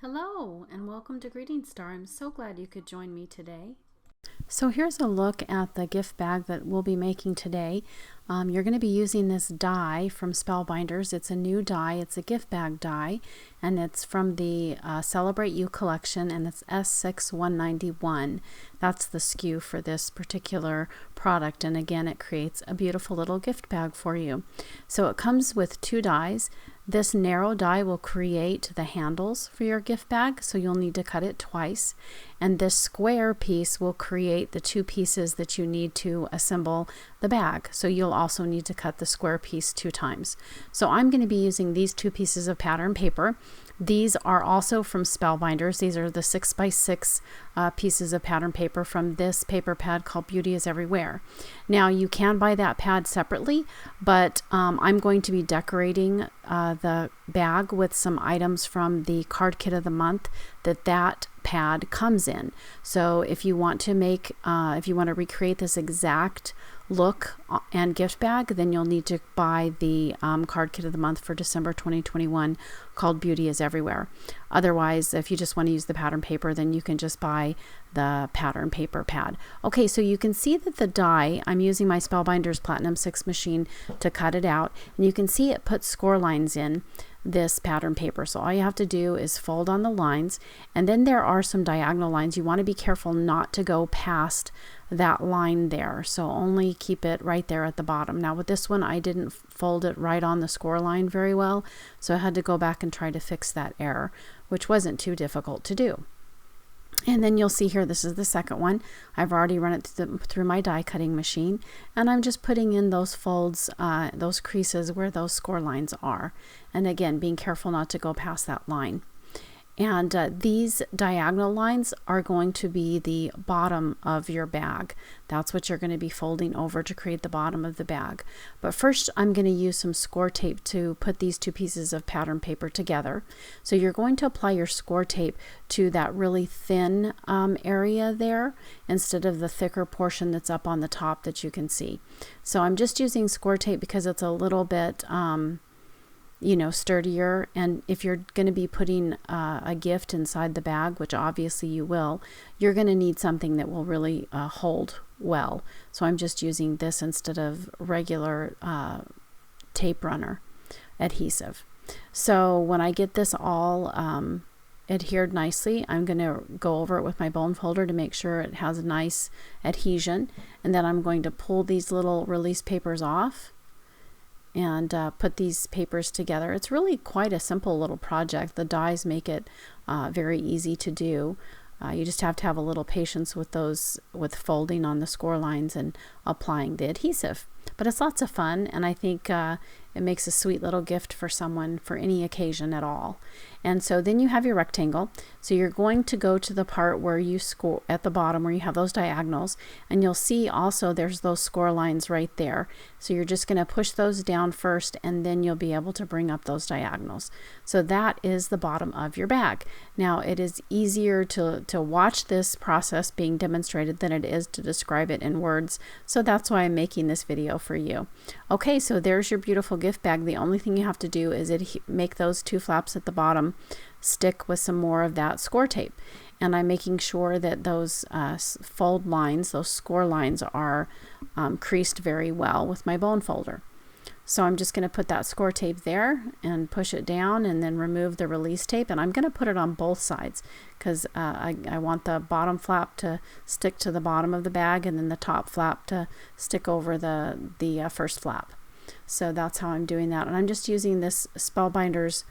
Hello and welcome to Greetingstar. I'm so glad you could join me today. So here's a look at the gift bag that we'll be making today. You're going to be using this die from Spellbinders. It's a new die. It's a gift bag die, and it's from the Celebrate You collection, and it's S6191. That's the SKU for this particular product, and again it creates a beautiful little gift bag for you. So it comes with two dies. This narrow die will create the handles for your gift bag, so you'll need to cut it twice. And this square piece will create the two pieces that you need to assemble the bag. So you'll also need to cut the square piece 2 times. So I'm going to be using these 2 pieces of pattern paper. These are also from Spellbinders. These are the 6x6 pieces of pattern paper from this paper pad called Beauty is Everywhere. Now you can buy that pad separately, but I'm going to be decorating the bag with some items from the card kit of the month that pad comes in. So if you want to make, if you want to recreate this exact look and gift bag, then you'll need to buy the card kit of the month for December 2021 called Beauty is Everywhere. Otherwise, if you just want to use the pattern paper, then you can just buy the pattern paper pad. Okay, so you can see that the die, I'm using my Spellbinders Platinum 6 machine to cut it out, and you can see it puts score lines in this pattern paper. So all you have to do is fold on the lines, and then there are some diagonal lines. You want to be careful not to go past that line there, so only keep it right there at the bottom. Now with this one, I didn't fold it right on the score line very well, so I had to go back and try to fix that error, which wasn't too difficult to do. And then you'll see here, this is the second one. I've already run it through my die cutting machine, and I'm just putting in those folds, those creases where those score lines are. And again, being careful not to go past that line. And these diagonal lines are going to be the bottom of your bag. That's what you're going to be folding over to create the bottom of the bag. But first, I'm going to use some score tape to put these 2 pieces of pattern paper together. So you're going to apply your score tape to that really thin area there instead of the thicker portion that's up on the top that you can see. So I'm just using score tape because it's a little bit you know, sturdier, and if you're going to be putting a gift inside the bag, which obviously you will, you're going to need something that will really hold well. So I'm just using this instead of regular tape runner adhesive. So when I get this all adhered nicely, I'm going to go over it with my bone folder to make sure it has a nice adhesion, and then I'm going to pull these little release papers off and put these papers together. It's really quite a simple little project. The dies make it very easy to do. You just have to have a little patience with those, with folding on the score lines and applying the adhesive. But it's lots of fun, and I think it makes a sweet little gift for someone for any occasion at all. And so then you have your rectangle. So you're going to go to the part where you score at the bottom where you have those diagonals, and you'll see also there's those score lines right there. So you're just going to push those down first, and then you'll be able to bring up those diagonals. So that is the bottom of your bag. Now it is easier to watch this process being demonstrated than it is to describe it in words. So that's why I'm making this video for you. Okay, so there's your beautiful gift bag. The only thing you have to do is make those 2 flaps at the bottom stick with some more of that score tape. And I'm making sure that those fold lines, those score lines, are creased very well with my bone folder. So I'm just going to put that score tape there and push it down, and then remove the release tape, and I'm going to put it on both sides because I want the bottom flap to stick to the bottom of the bag, and then the top flap to stick over the first flap. So that's how I'm doing that, and I'm just using this Spellbinders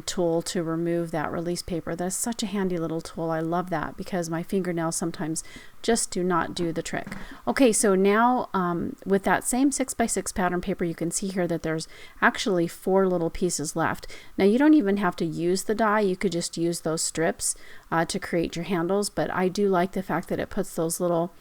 tool to remove that release paper. That's such a handy little tool. I love that because my fingernails sometimes just do not do the trick. Okay, so now with that same 6x6 pattern paper, you can see here that there's actually 4 little pieces left. Now you don't even have to use the die. You could just use those strips to create your handles, but I do like the fact that it puts those little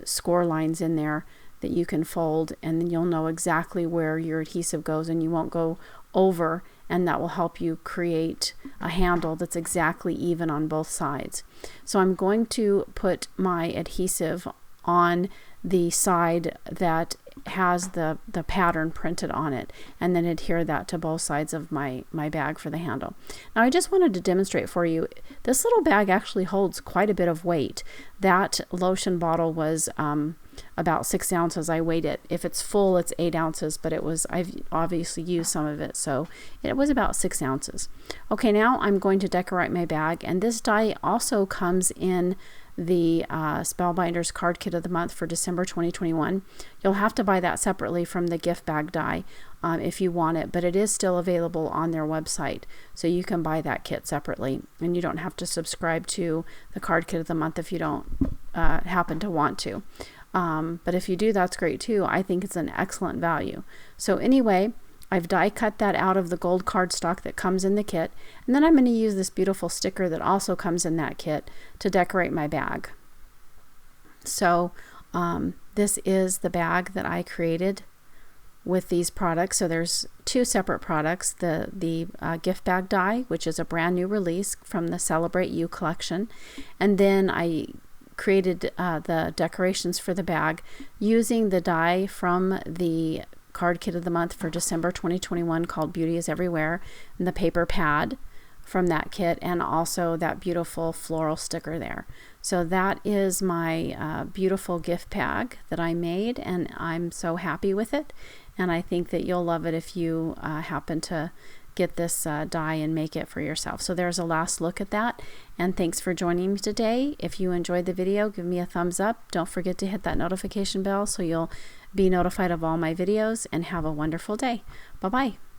score lines in there that you can fold, and then you'll know exactly where your adhesive goes, and you won't go over, and that will help you create a handle that's exactly even on both sides. So I'm going to put my adhesive on the side that has the pattern printed on it, and then adhere that to both sides of my bag for the handle. Now I just wanted to demonstrate for you, this little bag actually holds quite a bit of weight. That lotion bottle was about 6 ounces. I weighed it. If it's full, it's 8 ounces, but I've obviously used some of it, so it was about 6 ounces. Okay, now I'm going to decorate my bag, and this die also comes in the Spellbinders card kit of the month for December 2021. You'll have to buy that separately from the gift bag die if you want it, but it is still available on their website, so you can buy that kit separately, and you don't have to subscribe to the card kit of the month if you don't happen to want to. But if you do, that's great too. I think it's an excellent value. So anyway, I've die cut that out of the gold cardstock that comes in the kit, and then I'm going to use this beautiful sticker that also comes in that kit to decorate my bag. So this is the bag that I created with these products. So there's 2 separate products, the gift bag die, which is a brand new release from the Celebrate You collection, and then I created the decorations for the bag using the die from the card kit of the month for December 2021 called Beauty is Everywhere, and the paper pad from that kit, and also that beautiful floral sticker there. So that is my beautiful gift bag that I made, and I'm so happy with it, and I think that you'll love it if you happen to get this die and make it for yourself. So there's a last look at that, and thanks for joining me today. If you enjoyed the video, give me a thumbs up. Don't forget to hit that notification bell so you'll be notified of all my videos, and have a wonderful day. Bye-bye.